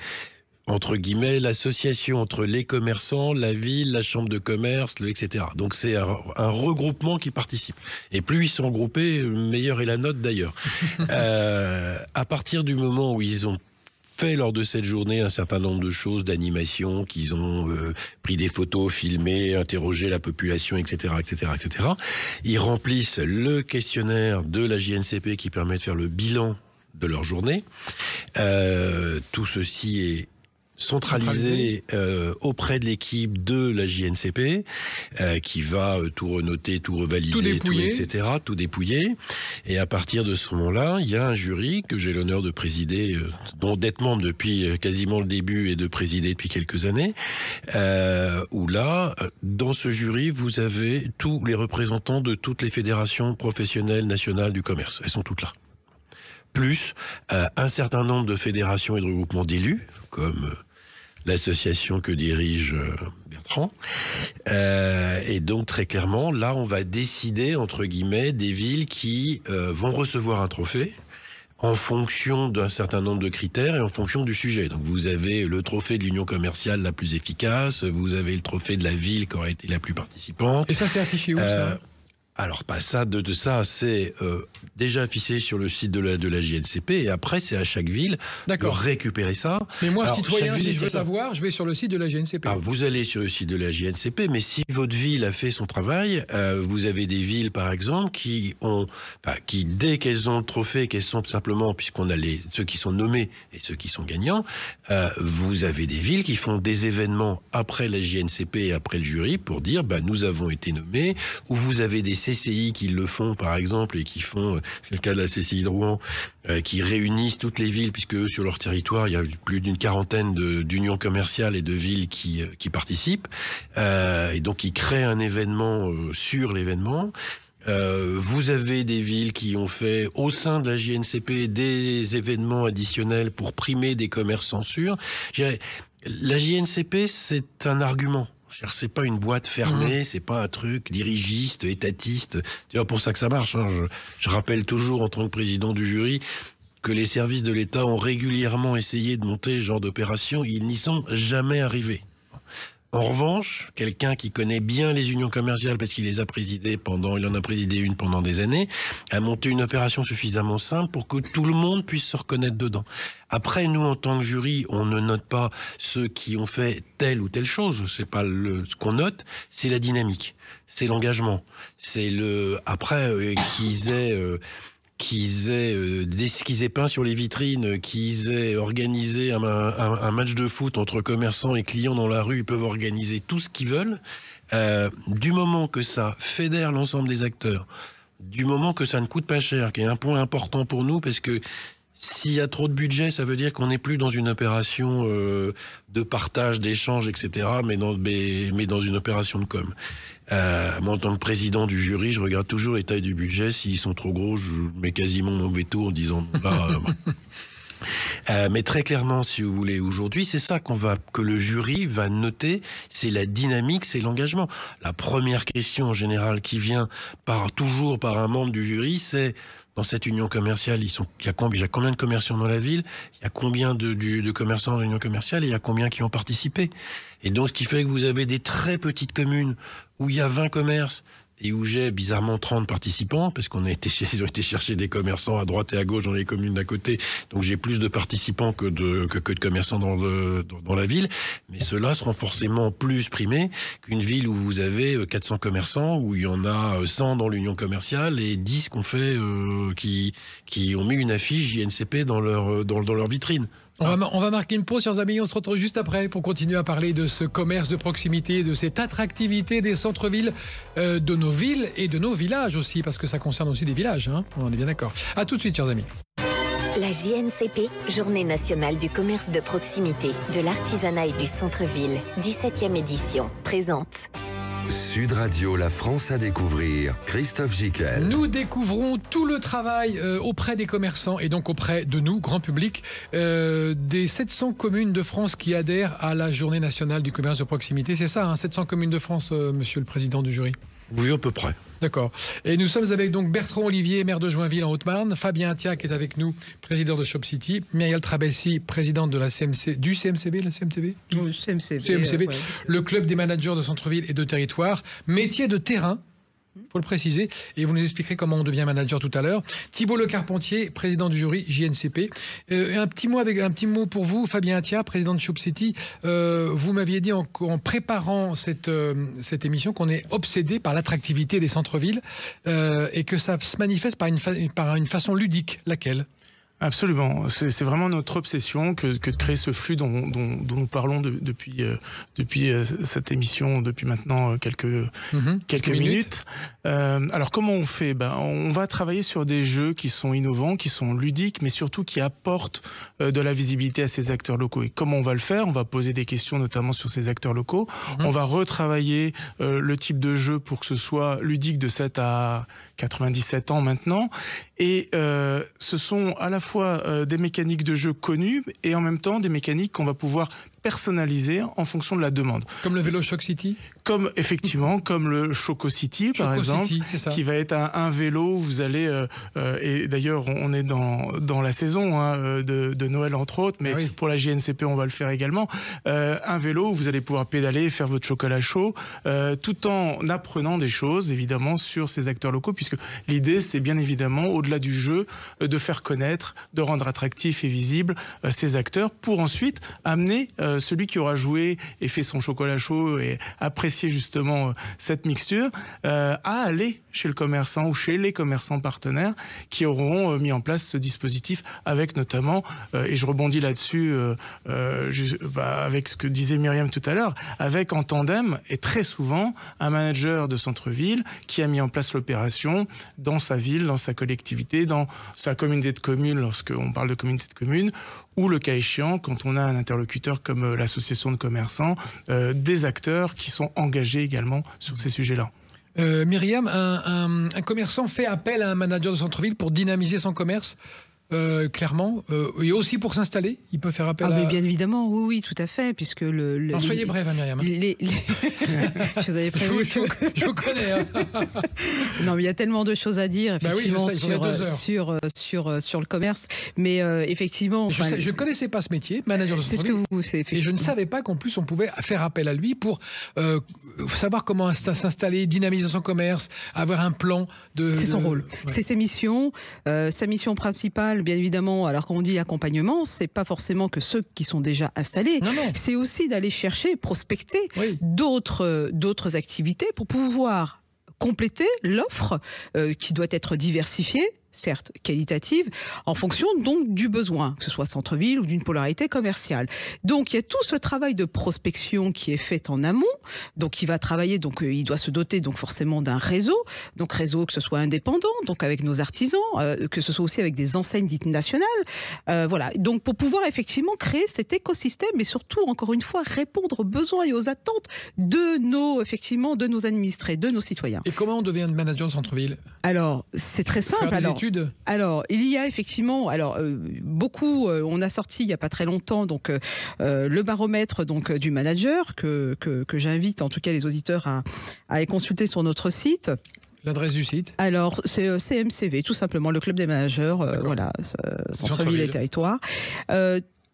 entre guillemets l'association entre les commerçants, la ville, la chambre de commerce, etc. Donc c'est un regroupement qui participe. Et plus ils sont regroupés, meilleure est la note d'ailleurs. À partir du moment où ils ont fait lors de cette journée un certain nombre de choses, d'animation, qu'ils ont pris des photos, filmé, interrogé la population, etc., etc., etc. Ils remplissent le questionnaire de la JNCP qui permet de faire le bilan de leur journée. Tout ceci est centralisé auprès de l'équipe de la JNCP qui va tout renoter, tout revalider, tout etc., tout dépouiller. Et à partir de ce moment-là, il y a un jury que j'ai l'honneur de présider, dont d'être membre depuis quasiment le début et de présider depuis quelques années, où là, dans ce jury, vous avez tous les représentants de toutes les fédérations professionnelles nationales du commerce. Elles sont toutes là. Plus un certain nombre de fédérations et de regroupements d'élus, comme l'association que dirige Bertrand. Et donc, très clairement, là, on va décider, entre guillemets, des villes qui vont recevoir un trophée en fonction d'un certain nombre de critères et en fonction du sujet. Donc, vous avez le trophée de l'union commerciale la plus efficace, vous avez le trophée de la ville qui aurait été la plus participante. Et ça, c'est affiché où, ça ? Alors, pas ça, de ça, c'est déjà affiché sur le site de la JNCP, et après, c'est à chaque ville de récupérer ça. Mais moi, alors, citoyen, si je veux savoir, je vais sur le site de la JNCP. Alors, vous allez sur le site de la JNCP, mais si votre ville a fait son travail, vous avez des villes, par exemple, qui, dès qu'elles ont le trophée, qu'elles sont simplement, puisqu'on a ceux qui sont nommés et ceux qui sont gagnants, vous avez des villes qui font des événements après la JNCP et après le jury pour dire, nous avons été nommés, ou vous avez des CCI qui le font, par exemple, et qui font, c'est le cas de la CCI de Rouen, qui réunissent toutes les villes, puisque eux, sur leur territoire, il y a plus d'une quarantaine d'unions commerciales et de villes qui participent, et donc ils créent un événement sur l'événement. Vous avez des villes qui ont fait au sein de la JNCP des événements additionnels pour primer des commerçants sûrs. La JNCP, c'est un argument. C'est pas une boîte fermée, c'est pas un truc dirigiste, étatiste. C'est pour ça que ça marche. Hein. Je rappelle toujours, en tant que président du jury, que les services de l'État ont régulièrement essayé de monter ce genre d'opération. Ils n'y sont jamais arrivés. En revanche, quelqu'un qui connaît bien les unions commerciales, parce qu'il les a présidées il en a présidé une pendant des années, a monté une opération suffisamment simple pour que tout le monde puisse se reconnaître dedans. Après, nous, en tant que jury, on ne note pas ceux qui ont fait telle ou telle chose. C'est pas ce qu'on note, c'est la dynamique, c'est l'engagement, c'est après qu'ils aient peint sur les vitrines, qu'ils aient organisé un match de foot entre commerçants et clients dans la rue, ils peuvent organiser tout ce qu'ils veulent. Du moment que ça fédère l'ensemble des acteurs, du moment que ça ne coûte pas cher, qui est un point important pour nous, parce que s'il y a trop de budget, ça veut dire qu'on n'est plus dans une opération de partage, d'échange, etc., mais dans une opération de com'. Moi, en tant que président du jury, je regarde toujours les tailles du budget. S'ils sont trop gros, je mets quasiment mon veto en disant mais très clairement, si vous voulez, aujourd'hui, c'est ça que le jury va noter, c'est la dynamique, c'est l'engagement. La première question en général qui vient toujours par un membre du jury, c'est: dans cette union commerciale, il y a combien de commerçants dans la ville? Il y a combien de commerçants dans l'union commerciale? Et il y a combien qui ont participé? Et donc, ce qui fait que vous avez des très petites communes où il y a 20 commerces et où j'ai bizarrement 30 participants, parce ils ont été chercher des commerçants à droite et à gauche dans les communes d'à côté. Donc j'ai plus de participants que de commerçants dans la ville. Mais ceux-là seront forcément plus primés qu'une ville où vous avez 400 commerçants, où il y en a 100 dans l'union commerciale et 10 qui ont mis une affiche JNCP dans leur vitrine. On va marquer une pause, chers amis. On se retrouve juste après pour continuer à parler de ce commerce de proximité, de cette attractivité des centres-villes, de nos villes et de nos villages aussi, parce que ça concerne aussi des villages. Hein, on est bien d'accord. À tout de suite, chers amis. La JNCP, Journée nationale du commerce de proximité, de l'artisanat et du centre-ville, 17e édition, présente. Sud Radio, la France à découvrir. Christophe Giquel. Nous découvrons tout le travail auprès des commerçants et donc auprès de nous, grand public, des 700 communes de France qui adhèrent à la Journée nationale du commerce de proximité. C'est ça, 700 communes de France, monsieur le président du jury? Oui, à peu près. D'accord. Et nous sommes avec donc Bertrand Olivier, maire de Joinville en Haute-Marne, Fabien Attia qui est avec nous, président de Shop City, Myriam Trabelsi, présidente de la du CMCB, la CMTB CMCB, le club des managers de centre-ville et de territoire, métier de terrain. Il faut le préciser, et vous nous expliquerez comment on devient manager tout à l'heure. Thibault Le Carpentier, président du jury JNCP. Un petit mot pour vous, Fabien Attia, président de Shop City. Vous m'aviez dit en préparant cette émission qu'on est obsédé par l'attractivité des centres-villes et que ça se manifeste par une façon ludique. Laquelle ? Absolument, c'est vraiment notre obsession que de créer ce flux dont nous parlons depuis cette émission, depuis maintenant quelques minutes. Alors comment on fait ? On va travailler sur des jeux qui sont innovants, qui sont ludiques, mais surtout qui apportent de la visibilité à ces acteurs locaux. Et comment on va le faire ? On va poser des questions notamment sur ces acteurs locaux. On va retravailler le type de jeu pour que ce soit ludique de 7 à 97 ans maintenant. Et ce sont à la fois des mécaniques de jeu connues et en même temps des mécaniques qu'on va pouvoir personnaliser en fonction de la demande. Comme le vélo Shock City ? Comme le Choco City, par exemple, qui va être un vélo où vous allez... et d'ailleurs, on est dans la saison de Noël, entre autres, mais pour la JNCP, on va le faire également. Un vélo où vous allez pouvoir pédaler et faire votre chocolat chaud, tout en apprenant des choses, évidemment, sur ces acteurs locaux, puisque l'idée, c'est bien évidemment, au-delà du jeu, de faire connaître, de rendre attractifs et visibles ces acteurs, pour ensuite amener celui qui aura joué et fait son chocolat chaud et apprécié justement cette mixture, à aller chez le commerçant ou chez les commerçants partenaires qui auront mis en place ce dispositif avec notamment, et je rebondis là-dessus avec ce que disait Myriam tout à l'heure, avec en tandem et très souvent un manager de centre-ville qui a mis en place l'opération dans sa ville, dans sa collectivité, dans sa communauté de communes lorsqu'on parle de communauté de communes, ou le cas échéant, quand on a un interlocuteur comme l'association de commerçants, des acteurs qui sont engagés également sur ces sujets-là. Myriam, un commerçant fait appel à un manager de centre-ville pour dynamiser son commerce clairement, et aussi pour s'installer, il peut faire appel à... Mais bien évidemment, oui, tout à fait, puisque Alors soyez brève, Myriam. Je vous avais prévu. Je vous connais. Hein. Non, mais il y a tellement de choses à dire, effectivement, sur le commerce. Mais effectivement... Je ne connaissais pas ce métier, manager de centre-ville. Et je ne savais pas qu'en plus on pouvait faire appel à lui pour savoir comment s'installer, dynamiser son commerce, avoir un plan de... C'est son rôle. Ouais. C'est ses missions. Sa mission principale, bien évidemment, alors quand on dit accompagnement, c'est pas forcément que ceux qui sont déjà installés. Non. C'est aussi d'aller chercher, prospecter d'autres activités pour pouvoir compléter l'offre qui doit être diversifiée, certes qualitative, en fonction donc du besoin, que ce soit centre-ville ou d'une polarité commerciale. Donc il y a tout ce travail de prospection qui est fait en amont, donc il va travailler, donc il doit se doter donc forcément d'un réseau, donc réseau que ce soit indépendant, donc avec nos artisans, que ce soit aussi avec des enseignes dites nationales, voilà. Donc pour pouvoir effectivement créer cet écosystème, mais surtout encore une fois répondre aux besoins et aux attentes de nos administrés, de nos citoyens. Et comment on devient manager de centre-ville ? Alors c'est très simple. Alors, il y a effectivement, beaucoup. On a sorti il y a pas très longtemps donc le baromètre donc du manager que j'invite en tout cas les auditeurs à consulter sur notre site. L'adresse du site ? Alors, c'est CMCV, tout simplement, le club des managers, voilà, centre-ville et territoire.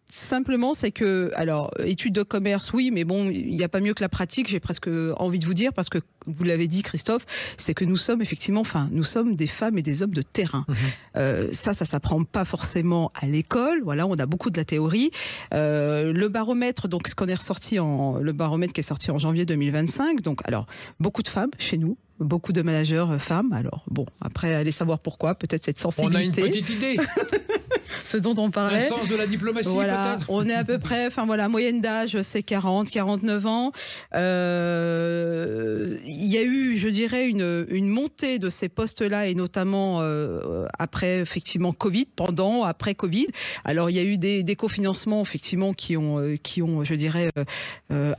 Simplement, c'est que, études de commerce, oui, mais bon, il n'y a pas mieux que la pratique, j'ai presque envie de vous dire, parce que vous l'avez dit, Christophe, c'est que nous sommes effectivement, nous sommes des femmes et des hommes de terrain. Ça s'apprend pas forcément à l'école, voilà, on a beaucoup de la théorie. Le baromètre, donc, le baromètre qui est sorti en janvier 2025, donc, beaucoup de femmes chez nous. Beaucoup de managers femmes. Alors, bon, après, allez savoir pourquoi. Peut-être cette sensibilité. On a une petite idée. Ce dont on parlait. Le sens de la diplomatie, voilà, peut-être. On est à peu près, moyenne d'âge, c'est 40, 49 ans. Il y a eu, je dirais, une montée de ces postes-là, et notamment après, effectivement, Covid, après Covid. Alors, il y a eu des cofinancements, effectivement, qui ont je dirais,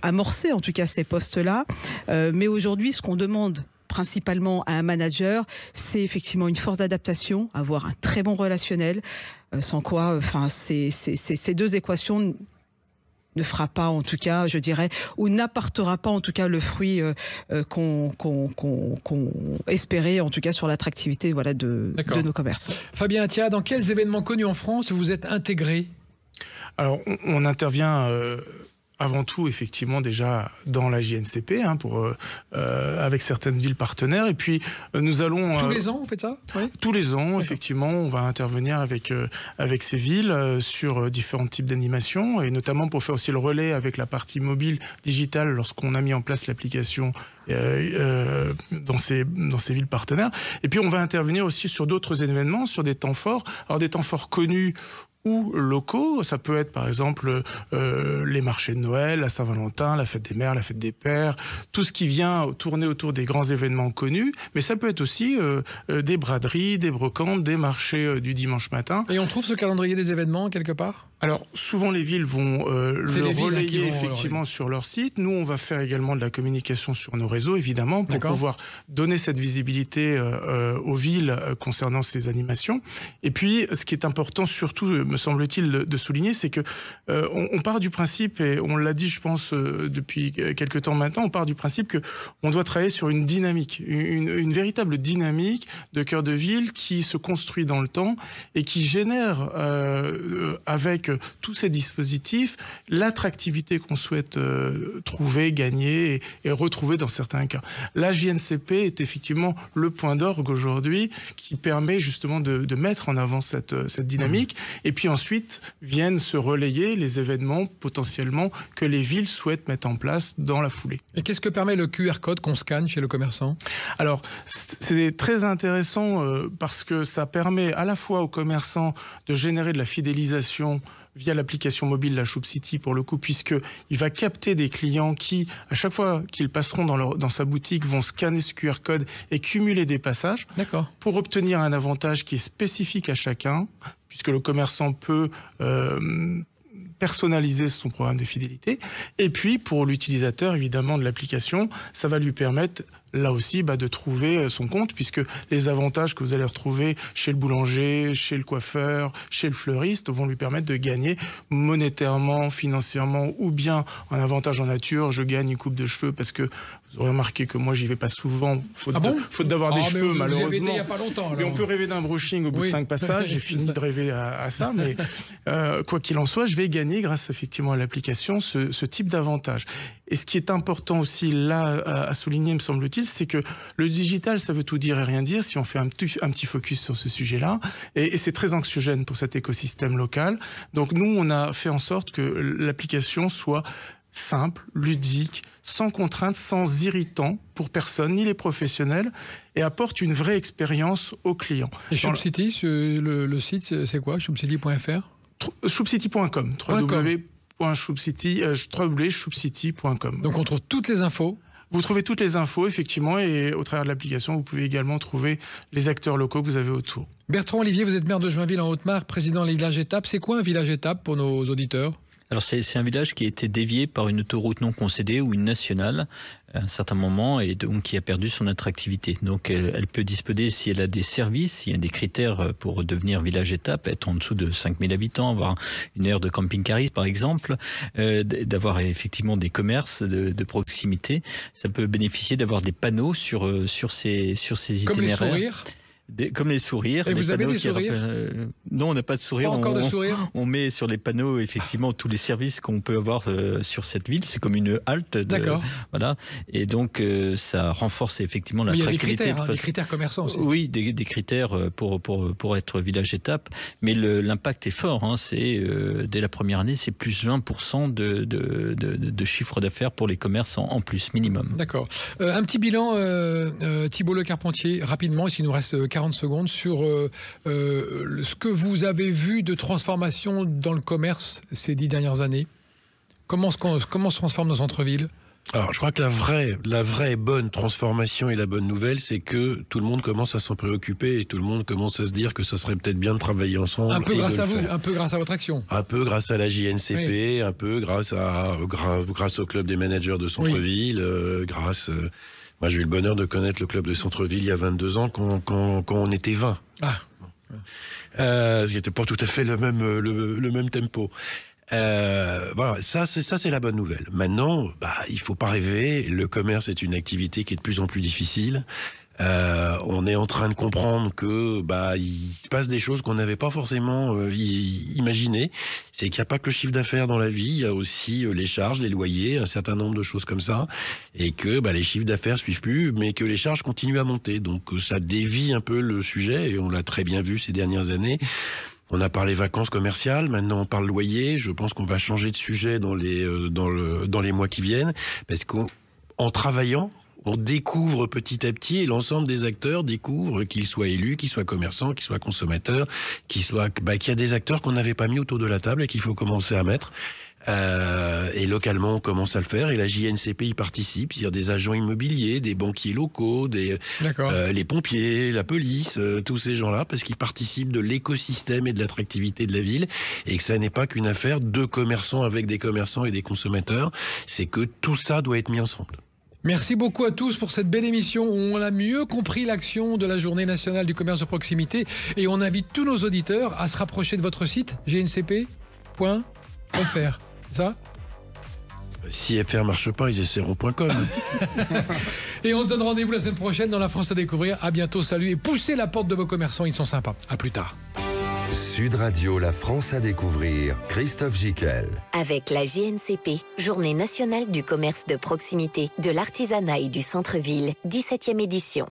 amorcé, en tout cas, ces postes-là. Mais aujourd'hui, ce qu'on demande principalement à un manager, c'est effectivement une force d'adaptation, avoir un très bon relationnel, sans quoi, ces deux équations ne fera pas, en tout cas, je dirais, ou n'apportera pas, en tout cas, le fruit qu'on espérait, en tout cas, sur l'attractivité de nos commerces. Fabien Attia, dans quels événements connus en France vous êtes intégré? Alors, on intervient avant tout, effectivement, déjà dans la JNCP, avec certaines villes partenaires. Et puis, nous allons... Tous les ans, vous faites ça? Oui. Tous les ans, effectivement, on va intervenir avec ces villes sur différents types d'animations, et notamment pour faire aussi le relais avec la partie mobile digitale lorsqu'on a mis en place l'application dans ces villes partenaires. Et puis, on va intervenir aussi sur d'autres événements, sur des temps forts. Alors, des temps forts connus ou locaux, ça peut être par exemple les marchés de Noël, la Saint-Valentin, la fête des mères, la fête des pères, tout ce qui vient tourner autour des grands événements connus, mais ça peut être aussi des braderies, des brocantes, des marchés du dimanche matin. Et on trouve ce calendrier des événements quelque part ? Alors, souvent, les villes vont le relayer effectivement sur leur site. Nous, on va faire également de la communication sur nos réseaux, évidemment, pour pouvoir donner cette visibilité aux villes concernant ces animations. Et puis, ce qui est important, surtout, me semble-t-il, de souligner, c'est que on part du principe, et on l'a dit, je pense, depuis quelques temps maintenant, on part du principe qu'on doit travailler sur une dynamique, une véritable dynamique de cœur de ville qui se construit dans le temps et qui génère avec tous ces dispositifs l'attractivité qu'on souhaite trouver, gagner et retrouver dans certains cas. La JNCP est effectivement le point d'orgue aujourd'hui qui permet justement de mettre en avant cette dynamique. Et puis ensuite viennent se relayer les événements potentiellement que les villes souhaitent mettre en place dans la foulée. Et qu'est-ce que permet le QR code qu'on scanne chez le commerçant ? Alors, c'est très intéressant parce que ça permet à la fois aux commerçants de générer de la fidélisation via l'application mobile la Shop City pour le coup, puisqu'il va capter des clients qui, à chaque fois qu'ils passeront dans sa boutique, vont scanner ce QR code et cumuler des passages pour obtenir un avantage qui est spécifique à chacun, puisque le commerçant peut personnaliser son programme de fidélité. Et puis, pour l'utilisateur, évidemment, de l'application, ça va lui permettre là aussi de trouver son compte, puisque les avantages que vous allez retrouver chez le boulanger, chez le coiffeur, chez le fleuriste vont lui permettre de gagner monétairement, financièrement, ou bien en avantage en nature. Je gagne une coupe de cheveux parce que vous aurez remarqué que moi j'y vais pas souvent, faute d'avoir des cheveux malheureusement. Il y a pas longtemps, alors. Mais on peut rêver d'un brushing au bout de 5 passages. J'ai fini de rêver à ça, mais quoi qu'il en soit, je vais gagner grâce effectivement à l'application ce type d'avantage. Et ce qui est important aussi là à souligner, me semble-t-il, c'est que le digital, ça veut tout dire et rien dire si on fait un petit focus sur ce sujet-là. Et c'est très anxiogène pour cet écosystème local. Donc nous, on a fait en sorte que l'application soit simple, ludique, sans contrainte, sans irritant pour personne, ni les professionnels, et apporte une vraie expérience aux clients. Et Shop City, le site, c'est quoi? shopcity.fr? Shopcity.com. www.shopcity.com. Donc on trouve toutes les infos. Vous trouvez toutes les infos, effectivement, et au travers de l'application, vous pouvez également trouver les acteurs locaux que vous avez autour. Bertrand Olivier, vous êtes maire de Joinville en Haute-Marne, président des villages étapes. C'est quoi un village étape pour nos auditeurs ? Alors c'est un village qui a été dévié par une autoroute non concédée ou une nationale à un certain moment et donc qui a perdu son attractivité. Donc elle peut disposer, si elle a des services, il y a des critères pour devenir village étape, être en dessous de 5000 habitants, avoir une aire de camping-carisme par exemple, d'avoir effectivement des commerces de proximité. Ça peut bénéficier d'avoir des panneaux sur ces itinéraires. Comme les sourires. Comme les sourires. Et vous avez des sourires ? Non, on n'a pas de sourires. Pas encore de sourires ? On met sur les panneaux effectivement tous les services qu'on peut avoir sur cette ville. C'est comme une halte. D'accord. Voilà. Et donc ça renforce effectivement l'attractivité. Il y a des critères commerçants aussi. Oui, des critères pour être village étape. Mais l'impact est fort. Hein. C'est dès la première année, c'est plus 20% de chiffre d'affaires pour les commerces en plus minimum. D'accord. Un petit bilan, Thibault Le Carpentier, rapidement, s'il nous reste 40 secondes, sur ce que vous avez vu de transformation dans le commerce ces 10 dernières années. Comment se transforment nos centres-villes ? Alors, je crois que la vraie bonne transformation et la bonne nouvelle, c'est que tout le monde commence à s'en préoccuper et tout le monde commence à se dire que ça serait peut-être bien de travailler ensemble. Un peu grâce à vous, un peu grâce à votre action. Un peu grâce à la JNCP, oui. Un peu grâce au club des managers de centre-ville, oui. Moi, j'ai eu le bonheur de connaître le club de centre-ville il y a 22 ans quand on était 20. Ce qui n'était pas tout à fait le même tempo. Voilà, ça c'est la bonne nouvelle. Maintenant, il faut pas rêver. Le commerce est une activité qui est de plus en plus difficile. On est en train de comprendre que il se passe des choses qu'on n'avait pas forcément imaginées. C'est qu'il n'y a pas que le chiffre d'affaires dans la vie, il y a aussi les charges, les loyers, un certain nombre de choses comme ça, et que les chiffres d'affaires suivent plus, mais que les charges continuent à monter. Donc ça dévie un peu le sujet, et on l'a très bien vu ces dernières années. On a parlé vacances commerciales, maintenant on parle loyer. Je pense qu'on va changer de sujet dans les mois qui viennent, parce qu'en travaillant, on découvre petit à petit, et l'ensemble des acteurs découvrent, qu'ils soient élus, qu'ils soient commerçants, qu'ils soient consommateurs, qu'il y a des acteurs qu'on n'avait pas mis autour de la table et qu'il faut commencer à mettre. Et localement, on commence à le faire, et la JNCP y participe. Il y a des agents immobiliers, des banquiers locaux, les pompiers, la police, tous ces gens-là, parce qu'ils participent de l'écosystème et de l'attractivité de la ville, et que ça n'est pas qu'une affaire de commerçants avec des commerçants et des consommateurs, c'est que tout ça doit être mis ensemble. Merci beaucoup à tous pour cette belle émission où on a mieux compris l'action de la Journée nationale du commerce de proximité, et on invite tous nos auditeurs à se rapprocher de votre site gncp.fr. Ça ? Si FR marche pas, ils essaieront.com. Et on se donne rendez-vous la semaine prochaine dans La France à découvrir. À bientôt, salut, et poussez la porte de vos commerçants, ils sont sympas. À plus tard. Sud Radio, La France à découvrir, Christophe Gickel. Avec la JNCP, Journée nationale du commerce de proximité, de l'artisanat et du centre-ville, 17e édition.